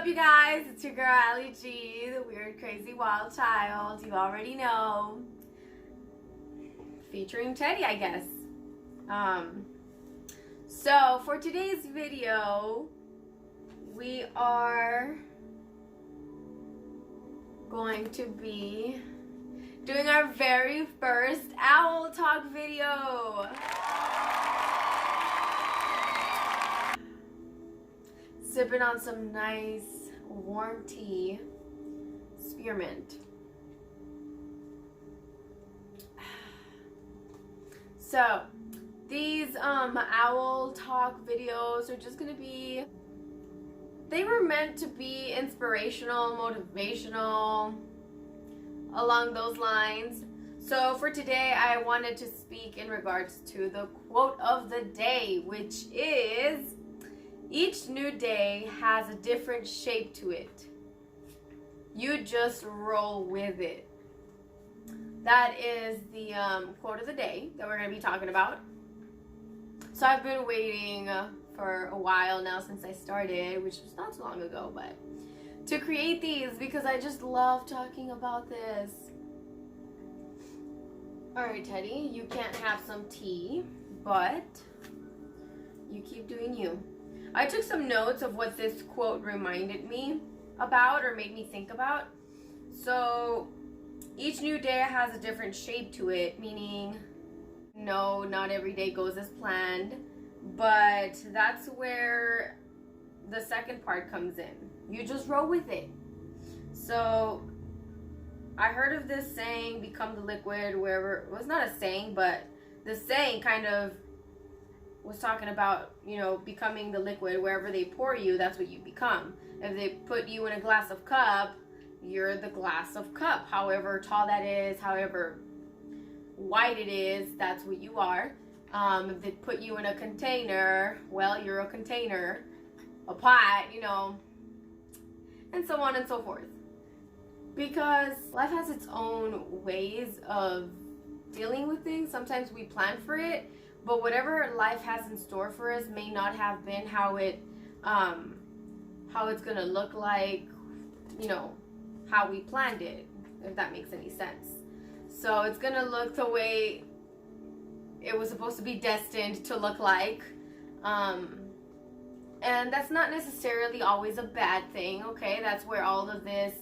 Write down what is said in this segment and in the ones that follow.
up, you guys? It's your girl Alee G, the weird, crazy, wild child. You already know. Featuring Teddy, I guess. So for today's video, we are going to be doing our very first owl talk video. Sipping on some nice warm tea, spearmint. So these owl talk videos are just gonna be, they were meant to be inspirational, motivational, along those lines. So for today, I wanted to speak in regards to the quote of the day, which is, each new day has a different shape to it. You just roll with it. That is the quote of the day that we're going to be talking about. So I've been waiting for a while now since I started, which was not too long ago, but to create these because I just love talking about this. Alright, Teddy, you can't have some tea, but you keep doing you. I took some notes of what this quote reminded me about or made me think about. So each new day has a different shape to it, meaning no, not every day goes as planned, but that's where the second part comes in. You just roll with it. So I heard of this saying, become the liquid wherever, it was not a saying, but the saying kind of was talking about, you know, becoming the liquid wherever they pour you, that's what you become. If they put you in a glass of cup, you're the glass of cup. However tall that is, however wide it is, that's what you are. If they put you in a container, well, you're a container, a pot, you know, and so on and so forth. Because life has its own ways of dealing with things. Sometimes we plan for it, but whatever life has in store for us may not have been how it's gonna look like, you know, how we planned it, if that makes any sense. So it's gonna look the way it was supposed to be destined to look like, and that's not necessarily always a bad thing. Okay, that's where all of this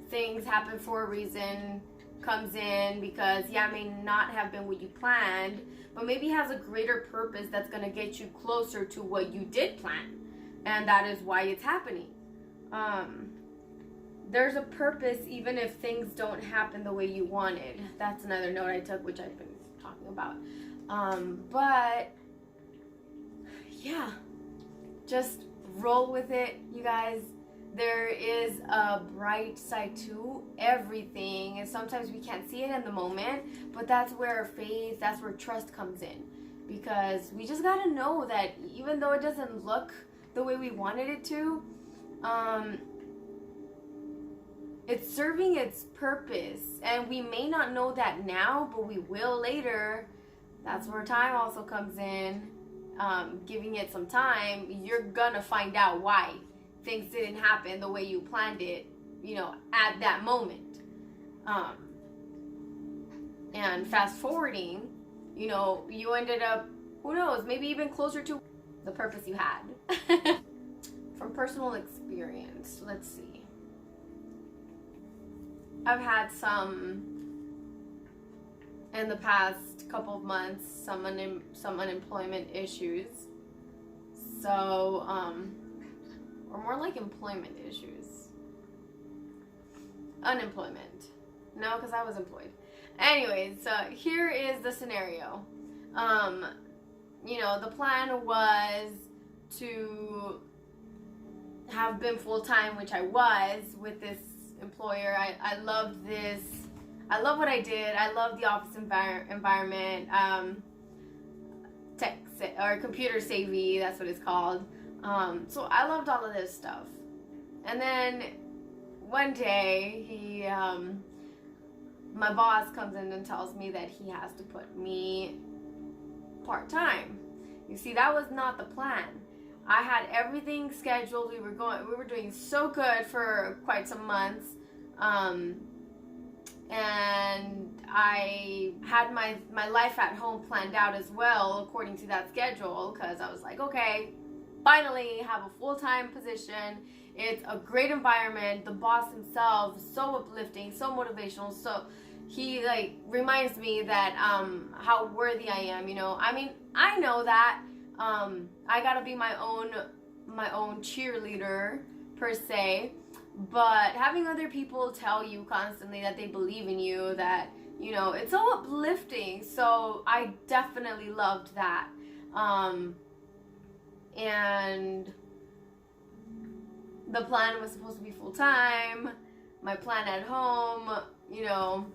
things happen for a reason comes in, because yeah, it may not have been what you planned, but maybe has a greater purpose that's going to get you closer to what you did plan, and that is why it's happening. There's a purpose even if things don't happen the way you wanted. That's another note I took, which I've been talking about. But yeah, just roll with it, you guys. There is a bright side to everything, and sometimes we can't see it in the moment, but that's where faith, that's where trust comes in, because we just gotta know that even though it doesn't look the way we wanted it to, it's serving its purpose, and we may not know that now, but we will later. That's where time also comes in. Giving it some time, you're gonna find out why things didn't happen the way you planned it, you know, at that moment. And fast forwarding, you know, you ended up, who knows, maybe even closer to the purpose you had. From personal experience, let's see. I've had in the past couple of months, some unemployment issues. So, or more like employment issues. Unemployment. No, because I was employed. Anyways, so here is the scenario. You know, the plan was to have been full-time, which I was, with this employer. I loved this. I love what I did. I love the office environment. Tech or computer savvy, that's what it's called. So I loved all of this stuff. And then one day my boss comes in and tells me that he has to put me part-time. You see, that was not the plan. I had everything scheduled. We were doing so good for quite some months. And I had my life at home planned out as well according to that schedule, because I was like, okay, finally have a full-time position. It's a great environment. The boss himself is so uplifting, so motivational. So he like reminds me that how worthy I am, you know. I mean, I know that I gotta be my own cheerleader per se. But having other people tell you constantly that they believe in you, that, you know, it's so uplifting. So I definitely loved that. And the plan was supposed to be full time. My plan at home, you know,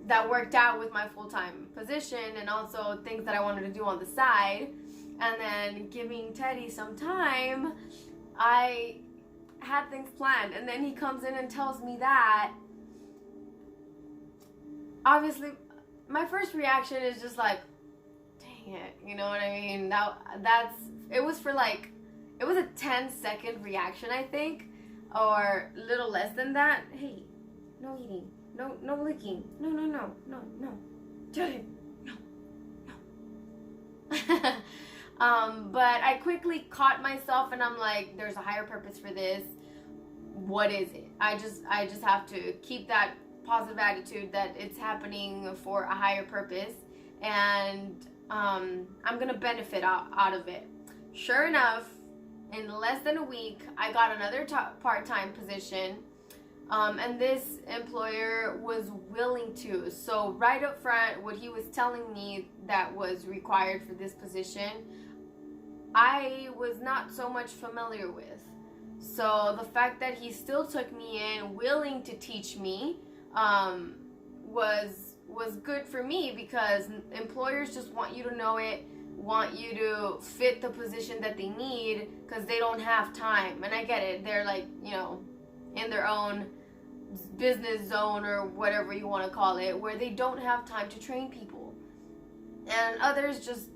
that worked out with my full-time position, and also things that I wanted to do on the side. And then giving Teddy some time, I had things planned, and then he comes in and tells me that. Obviously, my first reaction is just like, dang it, you know what I mean? It was a 10-second reaction, I think, or a little less than that. Hey, no eating, no licking, no, Jordan, no. But I quickly caught myself, and I'm like, there's a higher purpose for this. What is it? I just have to keep that positive attitude that it's happening for a higher purpose, and I'm gonna benefit out of it. Sure enough, in less than a week, I got another part-time position, and this employer was willing to. So right up front, what he was telling me that was required for this position, I was not so much familiar with. So the fact that he still took me in, willing to teach me, was good for me, because employers just want you to know it, want you to fit the position that they need, because they don't have time. And I get it. They're like, you know, in their own business zone, or whatever you want to call it, where they don't have time to train people. And others just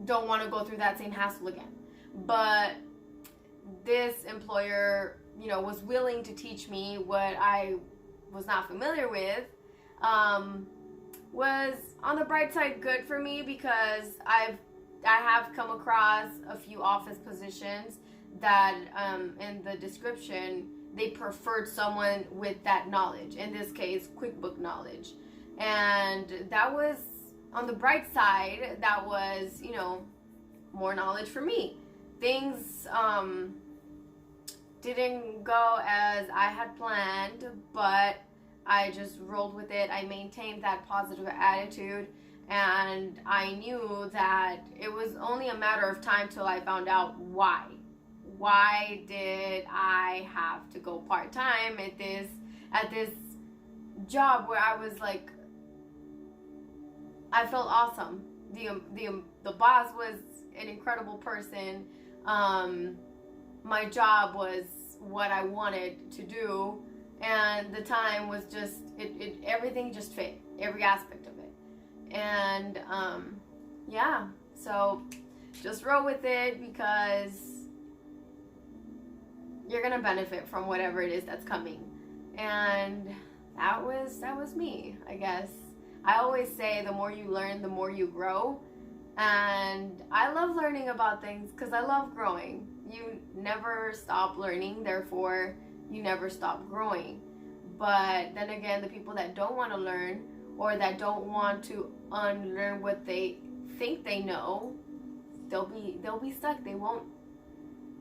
don't want to go through that same hassle again. But this employer, you know, was willing to teach me what I was not familiar with. Was on the bright side good for me, because I have come across a few office positions that in the description they preferred someone with that knowledge, in this case QuickBook knowledge. And that was on the bright side. That was, you know, more knowledge for me. Things didn't go as I had planned, but I just rolled with it. I maintained that positive attitude, and I knew that it was only a matter of time till I found out why. Why did I have to go part-time at this job where I was like, I felt awesome. The boss was an incredible person. My job was what I wanted to do, and the time was just everything just fit, every aspect of it. And yeah, so just roll with it, because you're gonna benefit from whatever it is that's coming. And that was me, I guess. I always say the more you learn, the more you grow. And I love learning about things because I love growing. You never stop learning, therefore you never stop growing. But then again, the people that don't want to learn, or that don't want to unlearn what they think they know, they'll be stuck. They won't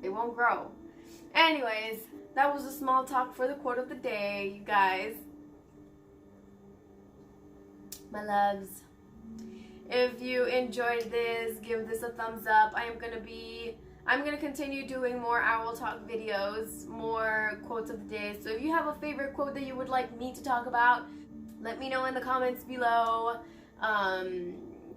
grow. Anyways, that was a small talk for the quote of the day, you guys. My loves, if you enjoyed this, give this a thumbs up. I'm gonna continue doing more Owl Talk videos, more quotes of the day. So if you have a favorite quote that you would like me to talk about, let me know in the comments below.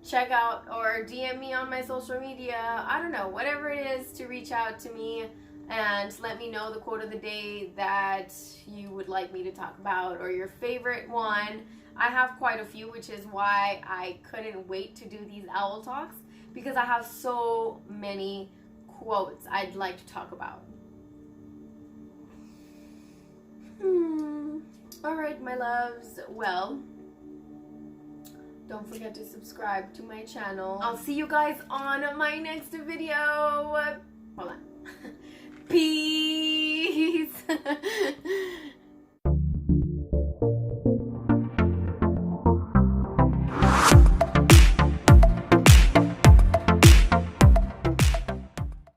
Check out or DM me on my social media. I don't know, whatever it is, to reach out to me and let me know the quote of the day that you would like me to talk about, or your favorite one. I have quite a few, which is why I couldn't wait to do these Owl Talks, because I have so many quotes I'd like to talk about. Alright, my loves. Well, don't forget to subscribe to my channel. I'll see you guys on my next video. Hold on. Peace.